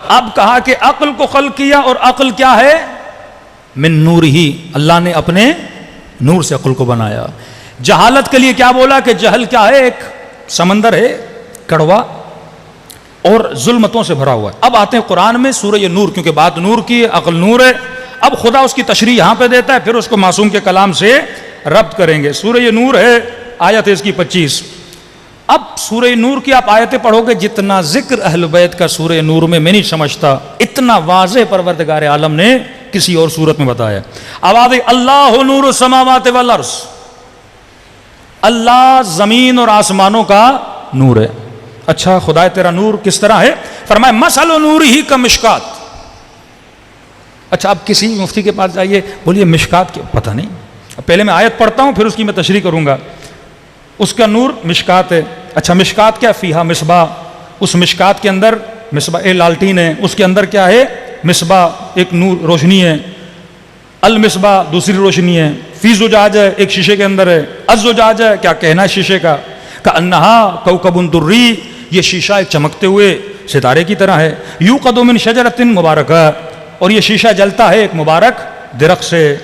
اب کہا کہ عقل کو خلق کیا، اور عقل کیا ہے؟ من نور ہی، اللہ نے اپنے نور سے عقل کو بنایا۔ جہالت کے لیے کیا بولا کہ جہل کیا ہے؟ ایک سمندر ہے کڑوا اور ظلمتوں سے بھرا ہوا ہے۔ اب آتے ہیں قرآن میں سورہ نور، کیونکہ بات نور کی ہے، عقل نور ہے، اب خدا اس کی تشریح یہاں پہ دیتا ہے، پھر اس کو معصوم کے کلام سے ربط کریں گے۔ سورہ نور ہے، آیت ہے اس کی 25۔ اب سورہ نور کی آپ آیتیں پڑھو گے، جتنا ذکر اہل بیت کا سورہ نور میں نہیں سمجھتا، اتنا واضح پروردگار عالم نے کسی اور صورت میں بتایا۔ آواز اللہ نور السماوات والارض، اللہ زمین اور آسمانوں کا نور ہے۔ اچھا خدا تیرا نور کس طرح ہے؟ فرمایا مثل نور ہی کا مشکات۔ اچھا اب کسی مفتی کے پاس جائیے، بولیے مشکات کیا؟ پتہ نہیں، پہلے میں آیت پڑھتا ہوں پھر اس کی میں تشریح کروں گا۔ اس کا نور مشکات ہے۔ اچھا مشکات کیا؟ فیہا مصباح، اس مشکات کے اندر مصباح لالٹین ہے، اس کے اندر کیا ہے؟ مصباح، ایک نور روشنی ہے۔ المصباح دوسری روشنی ہے۔ فی زجاجہ ایک شیشے کے اندر ہے۔ الزجاجہ کیا کہنا ہے شیشے کا؟ کأنہا کوکب دری، یہ شیشہ ایک چمکتے ہوئے ستارے کی طرح ہے۔ یوقد من شجرۃ مبارکہ، اور یہ شیشہ جلتا ہے ایک مبارک درخت سے،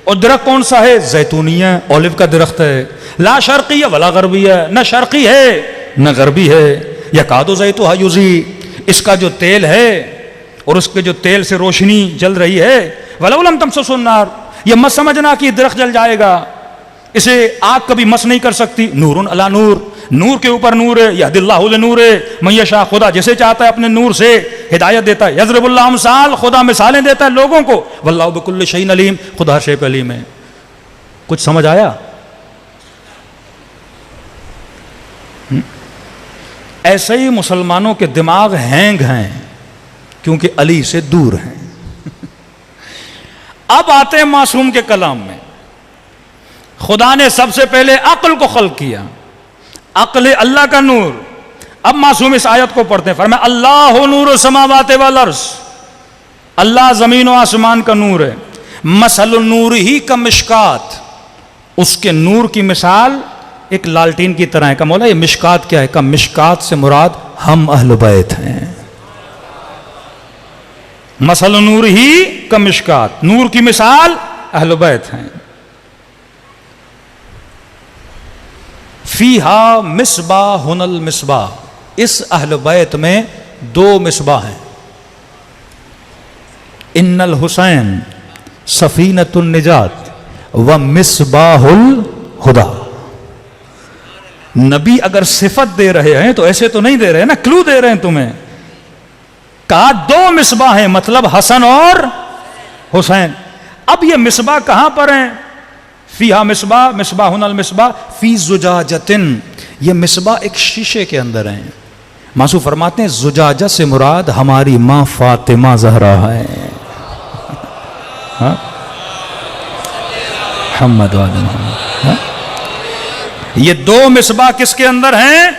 اور درخت کون سا ہے؟ زیتونیہ، اولیو کا درخت ہے۔ لا شرقیہ ولا غربیہ، نہ شرقی ہے نہ غربی ہے۔ یکاد زیتها یضیء، اس کا جو تیل ہے اور اس کے جو تیل سے روشنی جل رہی ہے، ولو لم تمسسہ النار، یہ مت سمجھنا کہ درخت جل جائے گا، اسے آگ کبھی مس نہیں کر سکتی۔ نور علی نور، نور کے اوپر نور ہے۔ یہدی اللہ لنور من یشاء، خدا جسے چاہتا ہے اپنے نور سے ہدایت دیتا ہے۔ یضرب اللہ امثال، خدا مثالیں دیتا ہے لوگوں کو۔ واللہ بکل شیء علیم، خدا ہر شے پہ علیم ہے۔ کچھ سمجھ آیا؟ ایسے ہی مسلمانوں کے دماغ ہینگ ہیں کیونکہ علی سے دور ہیں۔ اب آتے ہیں معصوم کے کلام میں۔ خدا نے سب سے پہلے عقل کو خلق کیا، عقل اللہ کا نور۔ اب معصوم اس آیت کو پڑھتے ہیں، فرمایا اللہ نور السماوات والارض، اللہ زمین و آسمان کا نور ہے۔ مثل نور ہی کا مشکات، اس کے نور کی مثال ایک لالٹین کی طرح ہے۔ کہ مولا یہ مشکات کیا ہے؟ کہ مشکات سے مراد ہم اہل بیت ہیں۔ مثل نور ہی کا مشکات، نور کی مثال اہل بیت ہیں۔ فیہا مصباح المصباح، اس اہل بیت میں دو مصباح ہیں۔ ان الحسین سفینۃ النجات و مصباح الہدی۔ نبی اگر صفت دے رہے ہیں تو ایسے تو نہیں دے رہے نا، کلو دے رہے ہیں تمہیں۔ کہا دو مصباح ہیں، مطلب حسن اور حسین۔ اب یہ مصباح کہاں پر ہیں؟ فیہا مصباح، مصباح المصباح فی زجاجۃ، یہ مصباح ایک شیشے کے اندر ہیں۔ معصوم فرماتے ہیں زجاجہ سے مراد ہماری ماں فاطمہ زہرا ہے۔ محمد والا محمد۔ یہ دو مصباح کس کے اندر ہیں؟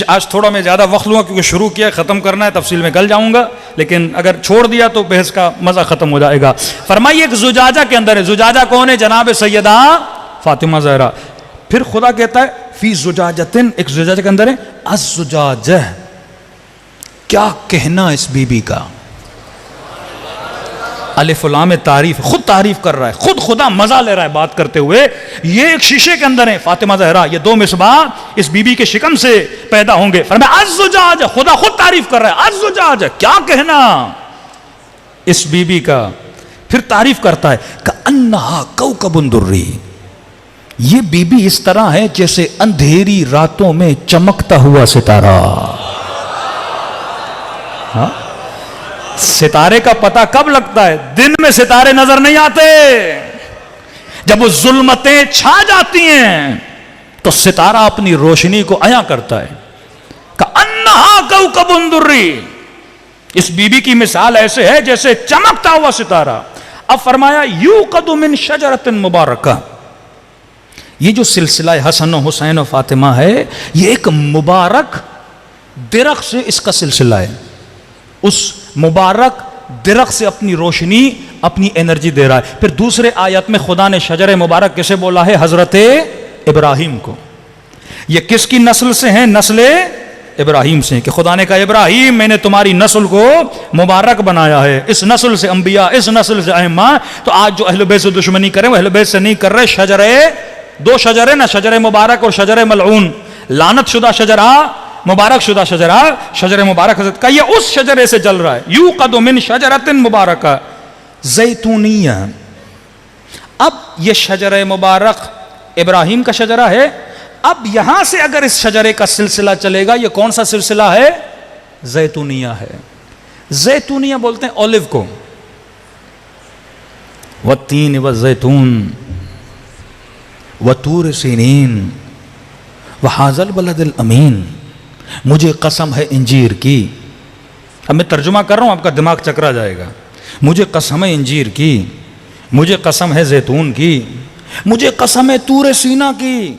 آج تھوڑا میں زیادہ وقت لوں گا کیونکہ شروع کیا ختم کرنا ہے، تفصیل میں کل جاؤں گا، لیکن اگر چھوڑ دیا تو بحث کا مزہ ختم ہو جائے گا۔ فرمائیے ایک زجاجہ کے اندر ہے۔ زجاجہ کون ہے؟ جناب سیدہ فاطمہ زہرا۔ پھر خدا کہتا ہے فی زجاجتن، ایک زجاجہ کے اندر ہے الزجاجہ، کیا کہنا اس بی بی کا؟ الف لام تعریف، خود تعریف کر رہا ہے، خود خدا مزہ لے رہا ہے بات کرتے ہوئے۔ یہ ایک شیشے کے اندر ہیں فاطمہ زہرا، یہ دو مصباح اس بی بی کے شکم سے پیدا ہوں گے۔ فرمایا الزجاجہ، خدا خود تعریف کر رہا ہے، الزجاجہ کیا کہنا اس بی بی کا۔ پھر تعریف کرتا ہے کأنہا کوکب دری، یہ بی بی اس طرح ہے جیسے اندھیری راتوں میں چمکتا ہوا ستارہ۔ ہاں، ستارے کا پتہ کب لگتا ہے؟ دن میں ستارے نظر نہیں آتے، جب وہ ظلمتیں چھا جاتی ہیں تو ستارہ اپنی روشنی کو عیاں کرتا ہے۔ کأنہا کوکب دری، اس بی بی کی مثال ایسے ہے جیسے چمکتا ہوا ستارہ۔ اب فرمایا یوقد من شجرۃ مبارکہ، یہ جو سلسلہ حسن و حسین و فاطمہ ہے یہ ایک مبارک درخت سے اس کا سلسلہ ہے۔ اس مبارک درخت سے اپنی روشنی، اپنی انرجی دے رہا ہے۔ پھر دوسرے آیت میں خدا نے شجر مبارک کسے بولا ہے؟ حضرت ابراہیم کو۔ یہ کس کی نسل سے ہیں؟ نسل ابراہیم سے کہ خدا نے کہا ابراہیم میں نے تمہاری نسل کو مبارک بنایا ہے، اس نسل سے انبیاء، اس نسل سے ائمہ. تو آج جو اہل بیت سے دشمنی کریں وہ اہل بیت سے نہیں کر رہے، شجرے، دو شجرے نا، شجر مبارک اور شجر ملعون، لعنت شدہ شجرہ، مبارک شدہ شجرہ، شجر مبارک حضرت کا یہ اس شجرے سے جل رہا ہے. یوقد من شجرۃ مبارکہ زیتونیہ. اب یہ شجر مبارک ابراہیم کا شجرہ ہے. اب یہاں سے اگر اس شجرے کا سلسلہ چلے گا، یہ کون سا سلسلہ ہے؟ زیتونیہ ہے. زیتونیہ بولتے ہیں اولیو کو. والتین والزیتون وطور سینین وہذا البلد الامین. مجھے قسم ہے انجیر کی. اب میں ترجمہ کر رہا ہوں، آپ کا دماغ چکرا جائے گا. مجھے قسم ہے انجیر کی، مجھے قسم ہے زیتون کی، مجھے قسم ہے طور سینا کی.